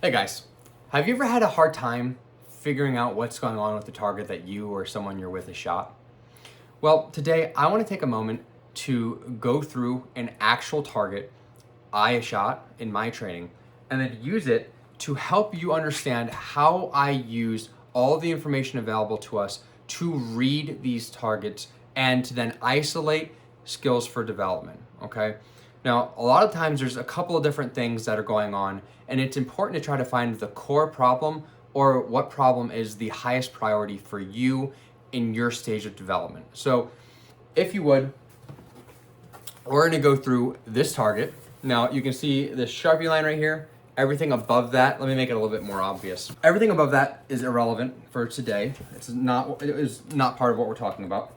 Hey guys, have you ever had a hard time figuring out what's going on with the target that you or someone you're with has shot? Well, today I want to take a moment to go through an actual target I shot in my training and then use it to help you understand how I use all the information available to us to read these targets and to then isolate skills for development, okay? Now, a lot of times there's a couple of different things that are going on, and it's important to try to find the core problem or what problem is the highest priority for you in your stage of development. So, if you would, we're gonna go through this target. Now, you can see this Sharpie line right here. Everything above that, let me make it a little bit more obvious. Everything above that is irrelevant for today. It is not part of what we're talking about.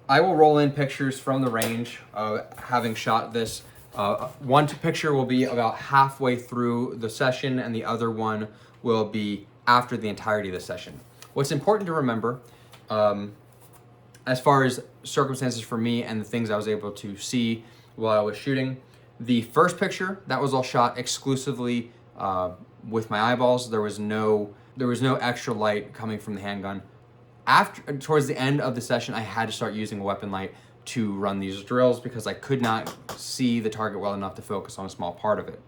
I will roll in pictures from the range of having shot this. One picture will be about halfway through the session and the other one will be after the entirety of the session. What's important to remember, as far as circumstances for me and the things I was able to see while I was shooting, the first picture, that was all shot exclusively with my eyeballs. There was no extra light coming from the handgun. Towards the end of the session, I had to start using a weapon light to run these drills because I could not see the target well enough to focus on a small part of it.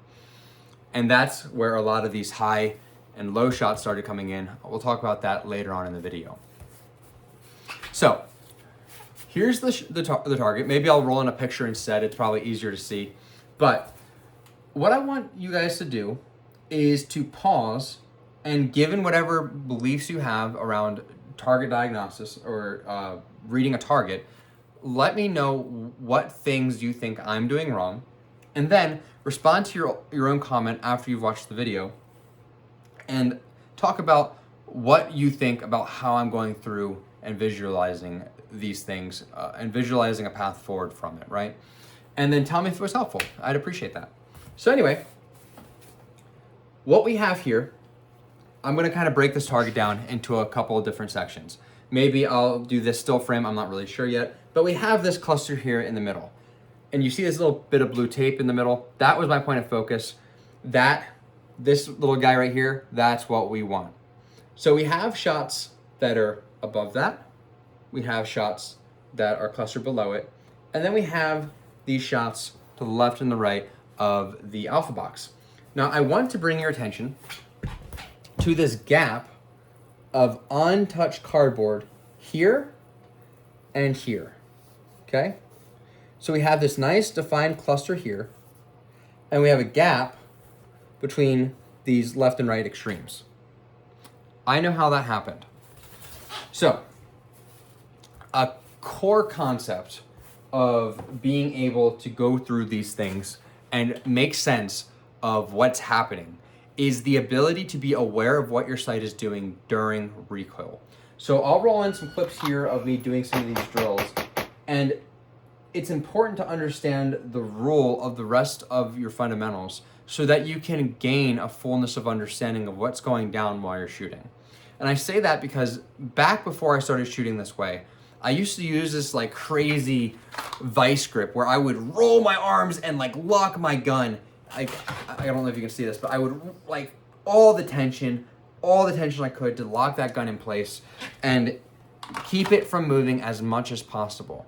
And that's where a lot of these high and low shots started coming in. We'll talk about that later on in the video. So here's the target. Maybe I'll roll in a picture instead. It's probably easier to see. But what I want you guys to do is to pause and, given whatever beliefs you have around target diagnosis or reading a target, let me know what things you think I'm doing wrong, and then respond to your own comment after you've watched the video and talk about what you think about how I'm going through and visualizing these things and visualizing a path forward from it, right? And then tell me if it was helpful. I'd appreciate that. So anyway, what we have here, I'm gonna kind of break this target down into a couple of different sections. Maybe I'll do this still frame, I'm not really sure yet, but we have this cluster here in the middle. And you see this little bit of blue tape in the middle? That was my point of focus. This little guy right here, that's what we want. So we have shots that are above that. We have shots that are clustered below it. And then we have these shots to the left and the right of the alpha box. Now I want to bring your attention to this gap of untouched cardboard here and here, okay? So we have this nice defined cluster here, and we have a gap between these left and right extremes. I know how that happened. So, a core concept of being able to go through these things and make sense of what's happening is the ability to be aware of what your sight is doing during recoil. So I'll roll in some clips here of me doing some of these drills, and it's important to understand the role of the rest of your fundamentals so that you can gain a fullness of understanding of what's going down while you're shooting. And I say that because back before I started shooting this way, I used to use this like crazy vice grip where I would roll my arms and like lock my gun. I don't know if you can see this, but I would like all the tension I could to lock that gun in place and keep it from moving as much as possible.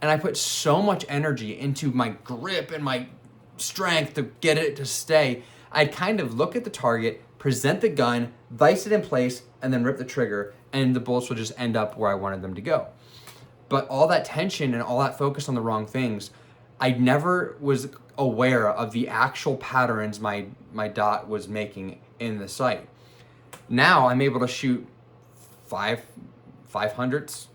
And I put so much energy into my grip and my strength to get it to stay. I'd kind of look at the target, present the gun, vice it in place, and then rip the trigger, and the bullets would just end up where I wanted them to go. But all that tension and all that focus on the wrong things, I never was aware of the actual patterns my dot was making in the sight. Now I'm able to shoot 5/100ths,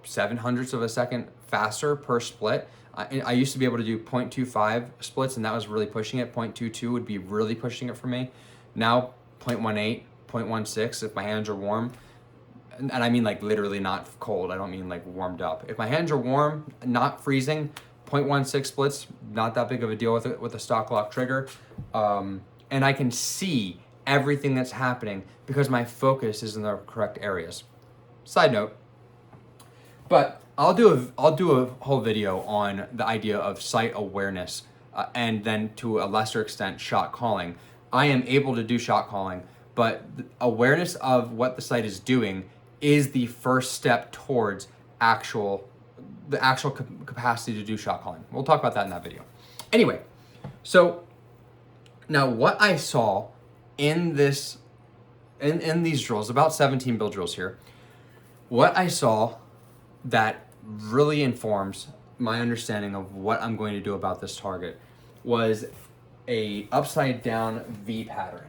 700ths of a second faster per split. I used to be able to do 0.25 splits, and that was really pushing it. 0.22 would be really pushing it for me. Now 0.18, 0.16 if my hands are warm. And I mean like literally not cold. I don't mean like warmed up. If my hands are warm, not freezing, 0.16 splits, not that big of a deal with a stock lock trigger. And I can see everything that's happening because my focus is in the correct areas. Side note, but I'll do a whole video on the idea of sight awareness and then to a lesser extent shot calling. I am able to do shot calling, but awareness of what the sight is doing is the first step towards the actual capacity to do shot calling. We'll talk about that in that video. Anyway, so now what I saw in these drills, about 17 bill drills here, what I saw that really informs my understanding of what I'm going to do about this target was a upside down V pattern.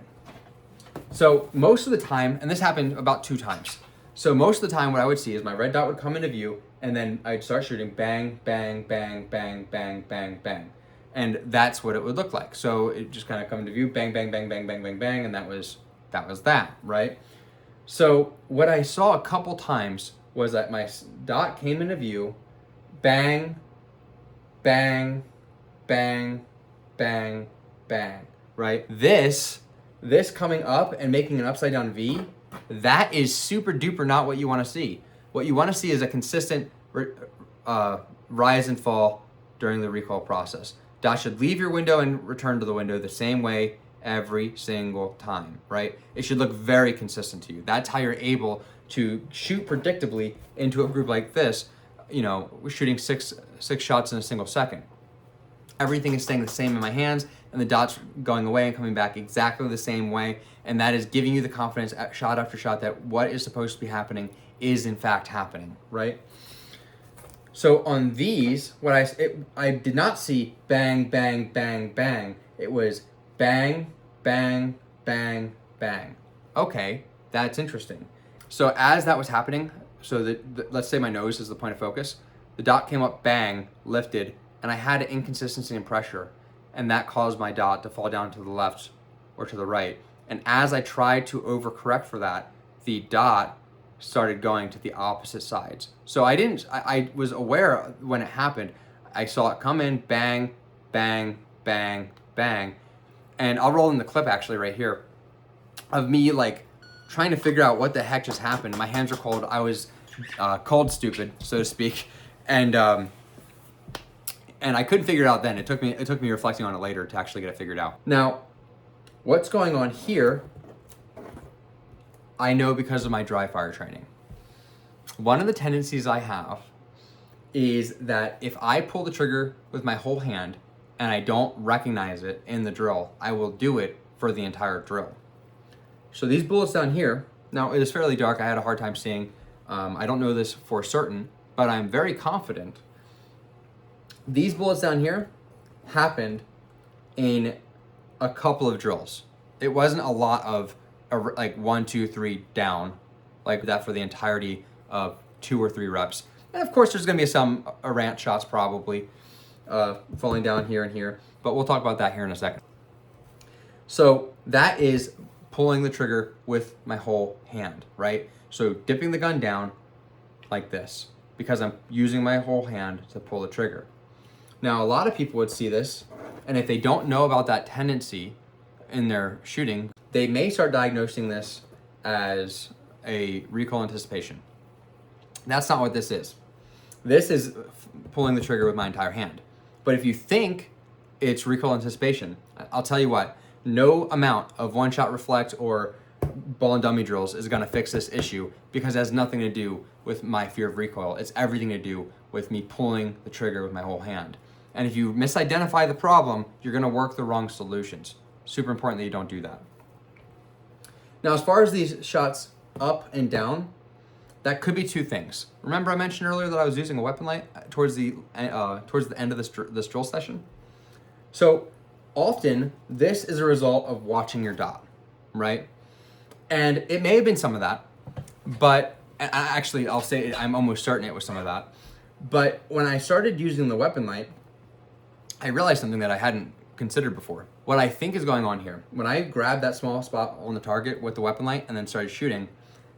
So most of the time, and this happened about 2 times. So most of the time what I would see is my red dot would come into view and then I'd start shooting bang, bang, bang, bang, bang, bang, bang. And that's what it would look like. So it just kind of come into view, bang, bang, bang, bang, bang, bang, bang, and that was that, right? So what I saw a couple times was that my dot came into view, bang, bang, bang, bang, bang, right? This coming up and making an upside down V, that is super duper not what you want to see. What you want to see is a consistent rise and fall during the recoil process. Dot should leave your window and return to the window the same way every single time, right? It should look very consistent to you. That's how you're able to shoot predictably into a group like this. You know, we're shooting six shots in a single second. Everything is staying the same in my hands, and the dot's going away and coming back exactly the same way. And that is giving you the confidence at shot after shot that what is supposed to be happening is in fact happening, right? So on these, I did not see bang, bang, bang, bang. It was bang, bang, bang, bang. Okay, that's interesting. So as that was happening, so let's say my nose is the point of focus, the dot came up, bang, lifted, and I had an inconsistency in pressure, and that caused my dot to fall down to the left or to the right. And as I tried to overcorrect for that, the dot started going to the opposite sides. So I was aware when it happened. I saw it come in, bang, bang, bang, bang. And I'll roll in the clip actually right here of me like trying to figure out what the heck just happened. My hands were cold. I was cold stupid, so to speak. And I couldn't figure it out then. It took me reflecting on it later to actually get it figured out. Now, what's going on here, I know because of my dry fire training. One of the tendencies I have is that if I pull the trigger with my whole hand and I don't recognize it in the drill, I will do it for the entire drill. So these bullets down here, now it is fairly dark, I had a hard time seeing. I don't know this for certain, but I'm very confident. These bullets down here happened in a couple of drills. It wasn't a lot of like 1, 2, 3 down like that for the entirety of 2 or 3 reps. And of course there's gonna be some errant shots probably falling down here and here, but we'll talk about that here in a second. So that is pulling the trigger with my whole hand, right? So dipping the gun down like this because I'm using my whole hand to pull the trigger. Now, a lot of people would see this, and if they don't know about that tendency in their shooting, they may start diagnosing this as a recoil anticipation. That's not what this is. This is pulling the trigger with my entire hand. But if you think it's recoil anticipation, I'll tell you what, no amount of one-shot reflect or ball and dummy drills is gonna fix this issue because it has nothing to do with my fear of recoil. It's everything to do with me pulling the trigger with my whole hand. And if you misidentify the problem, you're gonna work the wrong solutions. Super important that you don't do that. Now, as far as these shots up and down, that could be 2 things. Remember I mentioned earlier that I was using a weapon light towards the end of this drill session? So often, this is a result of watching your dot, right? And it may have been some of that, but actually I'll say I'm almost certain it was some of that. But when I started using the weapon light, I realized something that I hadn't considered before. What I think is going on here, when I grabbed that small spot on the target with the weapon light and then started shooting,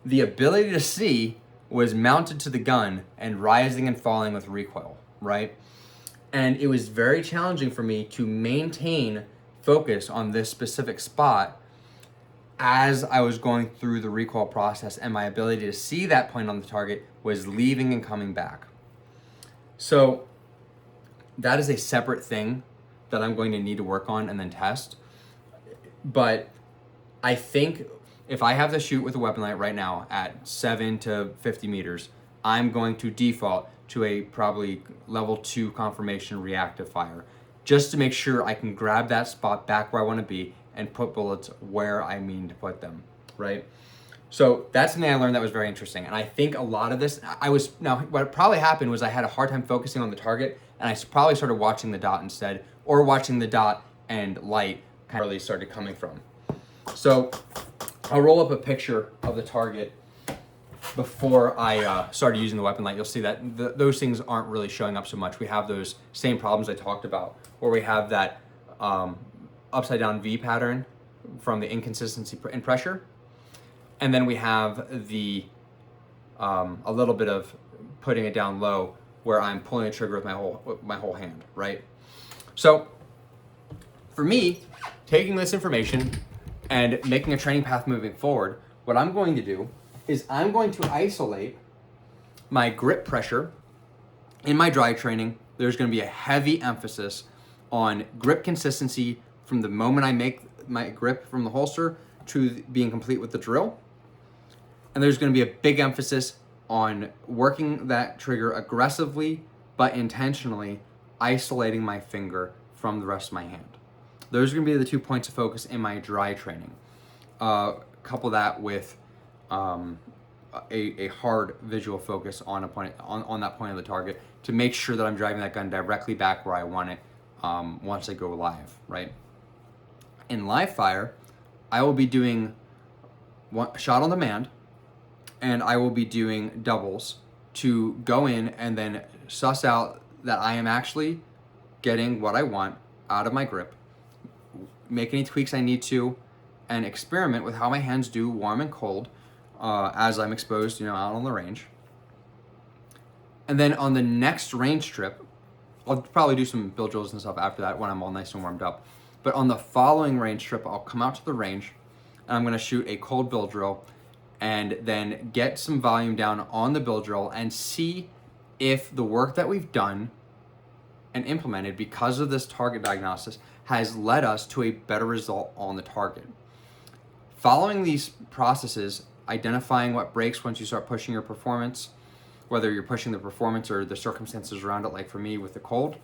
the ability to see was mounted to the gun and rising and falling with recoil, right? And it was very challenging for me to maintain focus on this specific spot as I was going through the recoil process, and my ability to see that point on the target was leaving and coming back. So that is a separate thing that I'm going to need to work on and then test. But I think if I have to shoot with a weapon light right now at 7 to 50 meters, I'm going to default to a probably level 2 confirmation reactive fire, just to make sure I can grab that spot back where I want to be and put bullets where I mean to put them, right? So that's something I learned that was very interesting. And I think a lot of this, what probably happened was I had a hard time focusing on the target, and I probably started watching the dot instead, or watching the dot and light kind of really started coming from. So I'll roll up a picture of the target before I started using the weapon light. You'll see that those things aren't really showing up so much. We have those same problems I talked about, where we have that upside down V pattern from the inconsistency in pressure. And then we have the a little bit of putting it down low, where I'm pulling the trigger with my whole hand, right? So for me, taking this information and making a training path moving forward, what I'm going to do is I'm going to isolate my grip pressure. In my dry training, there's going to be a heavy emphasis on grip consistency from the moment I make my grip from the holster to being complete with the drill. And there's going to be a big emphasis on working that trigger aggressively but intentionally, isolating my finger from the rest of my hand. Those are going to be the 2 points of focus in my dry training. Couple that with a hard visual focus on that point of the target to make sure that I'm driving that gun directly back where I want it once I go live, right? In live fire, I will be doing one shot on demand, and I will be doing doubles to go in and then suss out that I am actually getting what I want out of my grip, make any tweaks I need to, and experiment with how my hands do warm and cold as I'm exposed, out on the range. And then on the next range trip, I'll probably do some build drills and stuff after that when I'm all nice and warmed up. But on the following range trip, I'll come out to the range and I'm going to shoot a cold build drill and then get some volume down on the build drill and see if the work that we've done and implemented because of this target diagnosis has led us to a better result on the target. Following these processes, identifying what breaks once you start pushing your performance, whether you're pushing the performance or the circumstances around it, like for me with the cold,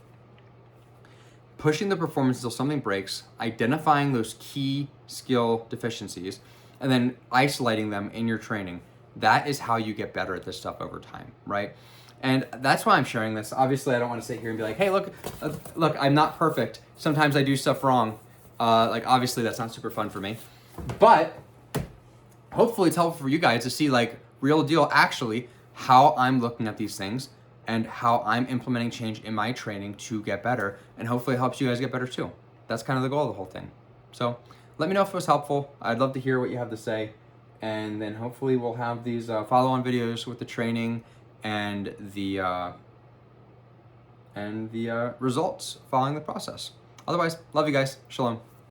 pushing the performance until something breaks, identifying those key skill deficiencies, and then isolating them in your training. That is how you get better at this stuff over time, right? And that's why I'm sharing this. Obviously, I don't want to sit here and be like, hey, look, I'm not perfect. Sometimes I do stuff wrong. Obviously, that's not super fun for me. But hopefully it's helpful for you guys to see, real deal, actually, how I'm looking at these things and how I'm implementing change in my training to get better. And hopefully it helps you guys get better too. That's kind of the goal of the whole thing. So let me know if it was helpful. I'd love to hear what you have to say. And then hopefully we'll have these follow-on videos with the training and the results following the process. Otherwise, love you guys. Shalom.